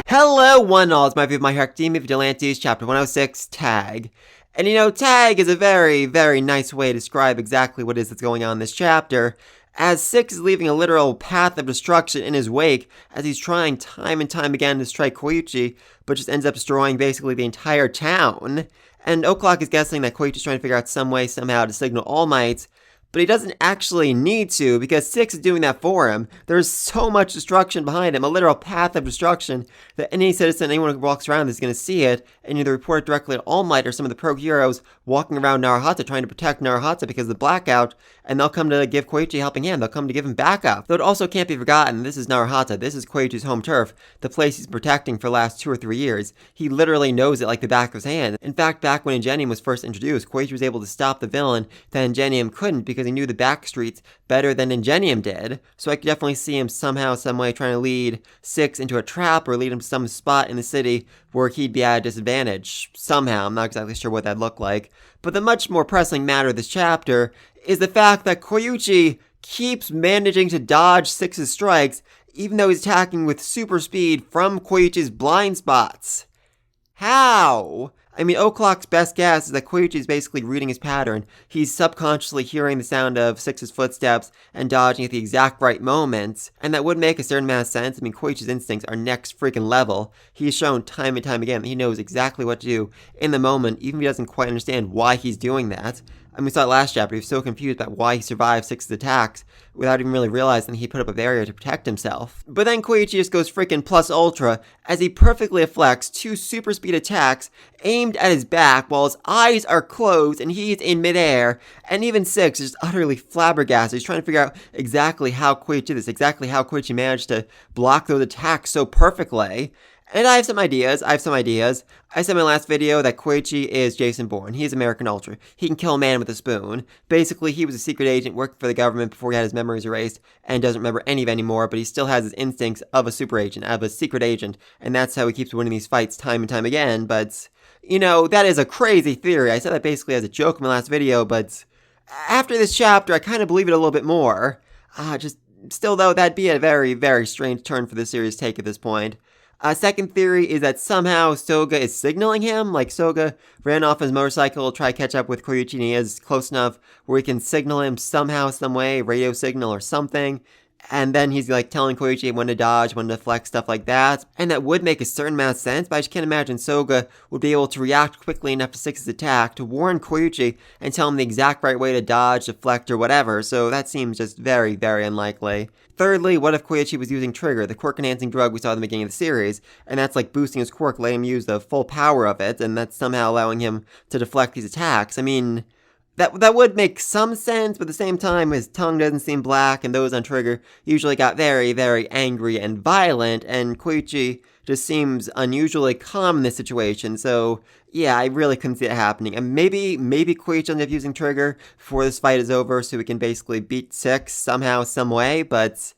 Hello, one and all. It's my view of My Hero Academia Vigilantes, Chapter 106, Tag. And tag is a very, very nice way to describe exactly what it is that's going on in this chapter, as Six is leaving a literal path of destruction in his wake as he's trying time and time again to strike Koichi, but just ends up destroying basically the entire town. And O'Clock is guessing that Koichi's trying to figure out some way somehow to signal All Might, but he doesn't actually need to, because Six is doing that for him. There's so much destruction behind him, a literal path of destruction, that any citizen, anyone who walks around is going to see it, and either report it directly to All Might or some of the pro-heroes walking around Narahata trying to protect Narahata because of the blackout, and they'll come to give Koichi a helping hand. They'll come to give him backup. Though it also can't be forgotten, this is Narahata. This is Koichi's home turf, the place he's protecting for the last 2 or 3 years. He literally knows it like the back of his hand. In fact, back when Ingenium was first introduced, Koichi was able to stop the villain that Ingenium couldn't because he knew the back streets better than Ingenium did. So I could definitely see him somehow, some way trying to lead Six into a trap or lead him to some spot in the city where he'd be at a disadvantage. Somehow, I'm not exactly sure what that'd look like. But the much more pressing matter of this chapter is the fact that Koichi keeps managing to dodge Six's strikes, even though he's attacking with super speed from Koichi's blind spots. How? I mean, O'Clock's best guess is that Koichi is basically reading his pattern. He's subconsciously hearing the sound of Six's footsteps and dodging at the exact right moment. And that would make a certain amount of sense. I mean, Koichi's instincts are next freaking level. He's shown time and time again that he knows exactly what to do in the moment, even if he doesn't quite understand why he's doing that. I mean, we saw it last chapter. He was so confused about why he survived Six's attacks without even really realizing he put up a barrier to protect himself. But then Koichi just goes freaking plus ultra as he perfectly deflects 2 super speed attacks aimed at his back while his eyes are closed and he's in midair. And even Six is just utterly flabbergasted. He's trying to figure out exactly how Koichi did this, exactly how Koichi managed to block those attacks so perfectly. And I have some ideas. I said in my last video that Koichi is Jason Bourne. He's American Ultra. He can kill a man with a spoon. Basically, he was a secret agent working for the government before he had his memories erased and doesn't remember any of it anymore, but he still has his instincts of a super agent, of a secret agent, and that's how he keeps winning these fights time and time again. But, that is a crazy theory. I said that basically as a joke in my last video, but after this chapter, I kind of believe it a little bit more. Still though, that'd be a very, very strange turn for the series take at this point. Second theory is that somehow Soga is signaling him, like Soga ran off his motorcycle to try to catch up with Koichi and he is close enough where he can signal him somehow, some way, radio signal or something. And then he's like telling Koichi when to dodge, when to flex, stuff like that. And that would make a certain amount of sense, but I just can't imagine Soga would be able to react quickly enough to Six's attack to warn Koichi and tell him the exact right way to dodge, deflect, or whatever. So that seems just very, very unlikely. Thirdly, what if Koichi was using Trigger, the quirk-enhancing drug we saw at the beginning of the series, and that's like boosting his quirk, letting him use the full power of it, and that's somehow allowing him to deflect these attacks. I mean, that would make some sense, but at the same time, his tongue doesn't seem black, and those on Trigger usually got very, very angry and violent, and Koichi just seems unusually calm in this situation, so yeah, I really couldn't see it happening. And maybe Koichi ends up using Trigger before this fight is over, so we can basically beat Six somehow, some way, but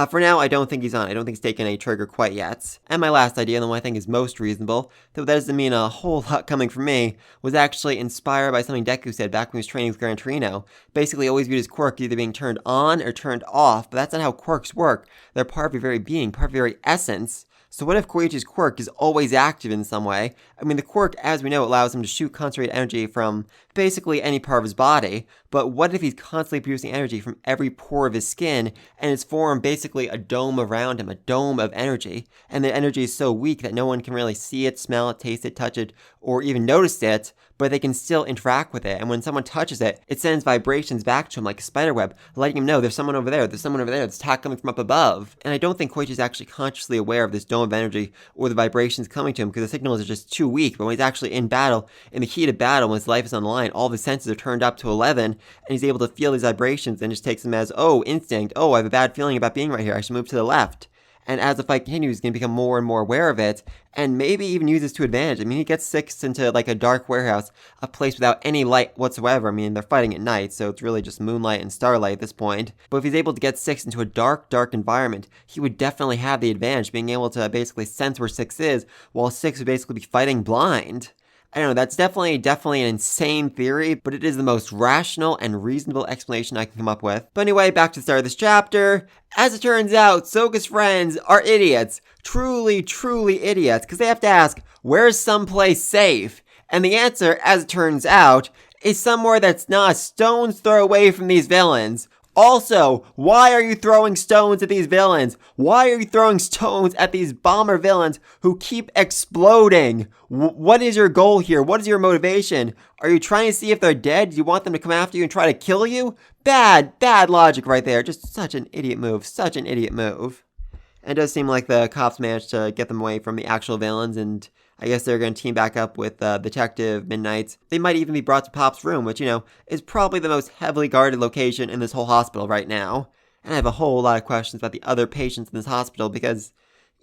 for now, I don't think he's on. I don't think he's taken any Trigger quite yet. And my last idea, the one I think is most reasonable, though that doesn't mean a whole lot coming from me, was actually inspired by something Deku said back when he was training with Gran Torino. Basically, always viewed his quirk either being turned on or turned off, but that's not how quirks work. They're part of your very being, part of your very essence. So what if Koichi's quirk is always active in some way? I mean, the quirk, as we know, allows him to shoot concentrated energy from basically any part of his body, but what if he's constantly producing energy from every pore of his skin, and it's formed basically a dome around him, a dome of energy, and the energy is so weak that no one can really see it, smell it, taste it, touch it, or even notice it, but they can still interact with it, and when someone touches it, it sends vibrations back to him like a spider web, letting him know there's someone over there, there's attack coming from up above. And I don't think Koichi's actually consciously aware of this dome of energy or the vibrations coming to him because the signals are just too weak, but when he's actually in battle, in the heat of battle, when his life is on the line, all of his senses are turned up to 11, and he's able to feel these vibrations and just takes them as, oh, instinct, oh, I have a bad feeling about being right here, I should move to the left. And as the fight continues, he's going to become more and more aware of it, and maybe even use this to advantage. I mean, he gets Six into like a dark warehouse, a place without any light whatsoever. I mean, they're fighting at night, so it's really just moonlight and starlight at this point. But if he's able to get Six into a dark, dark environment, he would definitely have the advantage, being able to basically sense where Six is, while Six would basically be fighting blind. I don't know, that's definitely an insane theory, but it is the most rational and reasonable explanation I can come up with. But anyway, back to the start of this chapter. As it turns out, Soka's friends are idiots. Truly idiots, because they have to ask, where's someplace safe? And the answer, as it turns out, is somewhere that's not a stone's throw away from these villains. Also, why are you throwing stones at these villains? Why are you throwing stones at these bomber villains who keep exploding? What is your goal here? What is your motivation? Are you trying to see if they're dead? Do you want them to come after you and try to kill you? Bad logic right there. Just such an idiot move. Such an idiot move. And it does seem like the cops managed to get them away from the actual villains, and I guess they're going to team back up with Detective Midnight. They might even be brought to Pop's room, which, is probably the most heavily guarded location in this whole hospital right now. And I have a whole lot of questions about the other patients in this hospital because,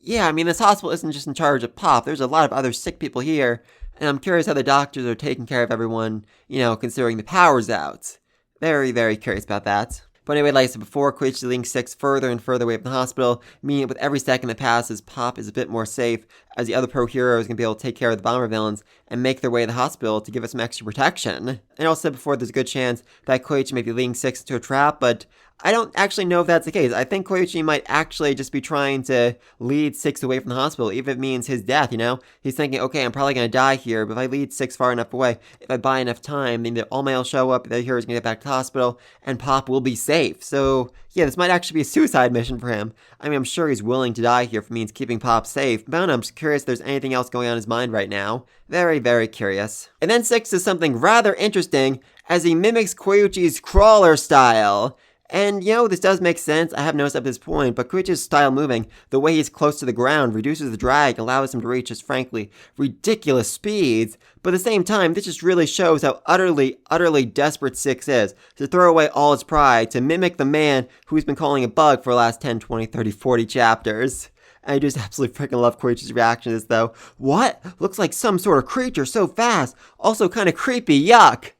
this hospital isn't just in charge of Pop. There's a lot of other sick people here, and I'm curious how the doctors are taking care of everyone, considering the power's out. Very curious about that. But anyway, like I said before, Koichi leading 6 further and further away from the hospital, meaning with every second that passes, Pop is a bit more safe, as the other pro-heroes can be able to take care of the bomber villains and make their way to the hospital to give us some extra protection. And also said before, there's a good chance that Koichi may be leading 6 into a trap, but I don't actually know if that's the case. I think Koichi might actually just be trying to lead 6 away from the hospital, even if it means his death, He's thinking, okay, I'm probably going to die here, but if I lead 6 far enough away, if I buy enough time, then the All-Might will show up, the heroes can get back to the hospital, and Pop will be safe. So, this might actually be a suicide mission for him. I'm sure he's willing to die here if it means keeping Pop safe, but I don't know, I'm just curious if there's anything else going on in his mind right now. Very curious. And then 6 does something rather interesting, as he mimics Koichi's crawler style. And, this does make sense, I have noticed up to this point, but Koichi's style moving, the way he's close to the ground, reduces the drag, allows him to reach just frankly ridiculous speeds, but at the same time, this just really shows how utterly desperate 6 is, to throw away all his pride, to mimic the man who he's been calling a bug for the last 10, 20, 30, 40 chapters. And I just absolutely freaking love Koichi's reaction to this, though. What? Looks like some sort of creature so fast, also kind of creepy, yuck!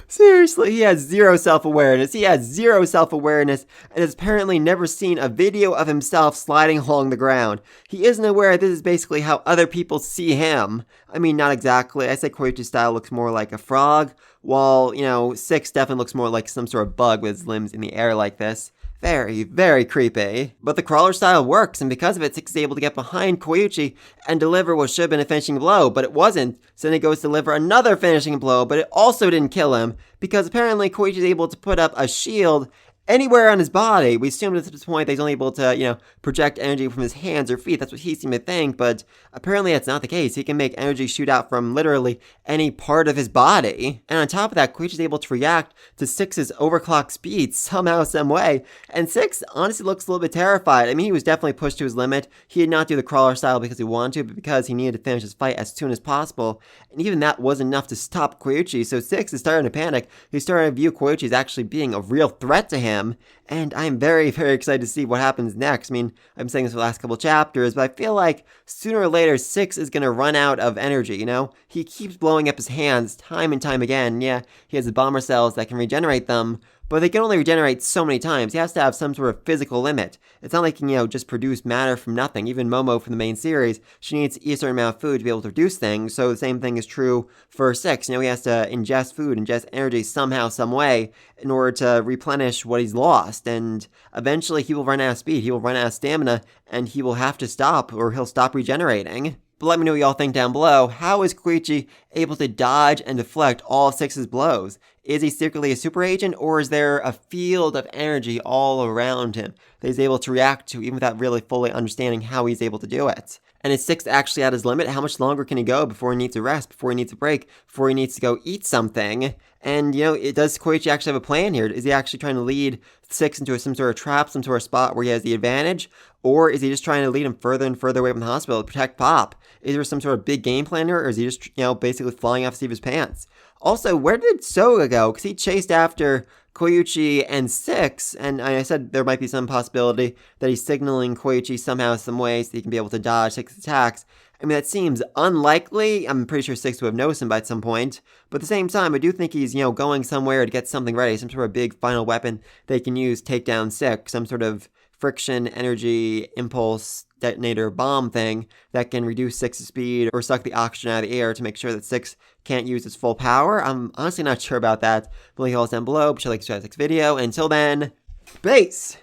Seriously, he has zero self-awareness, and has apparently never seen a video of himself sliding along the ground. He isn't aware this is basically how other people see him. Not exactly. I say Koichi's style looks more like a frog, while, 6 definitely looks more like some sort of bug with his limbs in the air like this. Very creepy. But the crawler style works, and because of it, 6 is able to get behind Koichi and deliver what should have been a finishing blow, but it wasn't. So then he goes to deliver another finishing blow, but it also didn't kill him, because apparently Koichi is able to put up a shield anywhere on his body. We assumed at this point that he's only able to, project energy from his hands or feet. That's what he seemed to think, but apparently that's not the case. He can make energy shoot out from literally any part of his body. And on top of that, Koichi's able to react to 6's overclock speed somehow, some way. And 6 honestly looks a little bit terrified. He was definitely pushed to his limit. He did not do the crawler style because he wanted to, but because he needed to finish his fight as soon as possible. And even that wasn't enough to stop Koichi, so 6 is starting to panic. He's starting to view Koichi as actually being a real threat to him. And I'm very excited to see what happens next. I'm saying this for the last couple chapters, but I feel like sooner or later 6 is going to run out of energy, He keeps blowing up his hands time and time again. Yeah, he has the bomber cells that can regenerate them, but they can only regenerate so many times. He has to have some sort of physical limit. It's not like he can, just produce matter from nothing. Even Momo from the main series, she needs to eat a certain amount of food to be able to produce things, so the same thing is true for 6. He has to ingest food, ingest energy somehow, some way, in order to replenish what he's lost, and eventually he will run out of speed, he will run out of stamina, and he will have to stop, or he'll stop regenerating. But let me know what y'all think down below. How is Koichi able to dodge and deflect all of 6's blows? Is he secretly a super agent, or is there a field of energy all around him that he's able to react to even without really fully understanding how he's able to do it? And is 6 actually at his limit? How much longer can he go before he needs a rest, before he needs a break, before he needs to go eat something? And, does Koichi actually have a plan here? Is he actually trying to lead 6 into some sort of trap, some sort of spot where he has the advantage? Or is he just trying to lead him further and further away from the hospital to protect Pop? Is there some sort of big game plan here, or is he just, basically flying off the seat of his pants? Also, where did Soga go? Because he chased after Koichi and 6, and I said there might be some possibility that he's signaling Koichi somehow, some way, so he can be able to dodge 6's attacks. That seems unlikely. I'm pretty sure 6 would have noticed him by some point. But at the same time, I do think he's, going somewhere to get something ready, some sort of big final weapon they can use to take down 6, some sort of friction energy impulse detonator bomb thing that can reduce 6's speed or suck the oxygen out of the air to make sure that 6 can't use its full power. I'm honestly not sure about that. But leave all down below. Be sure to like this video. Until then, peace!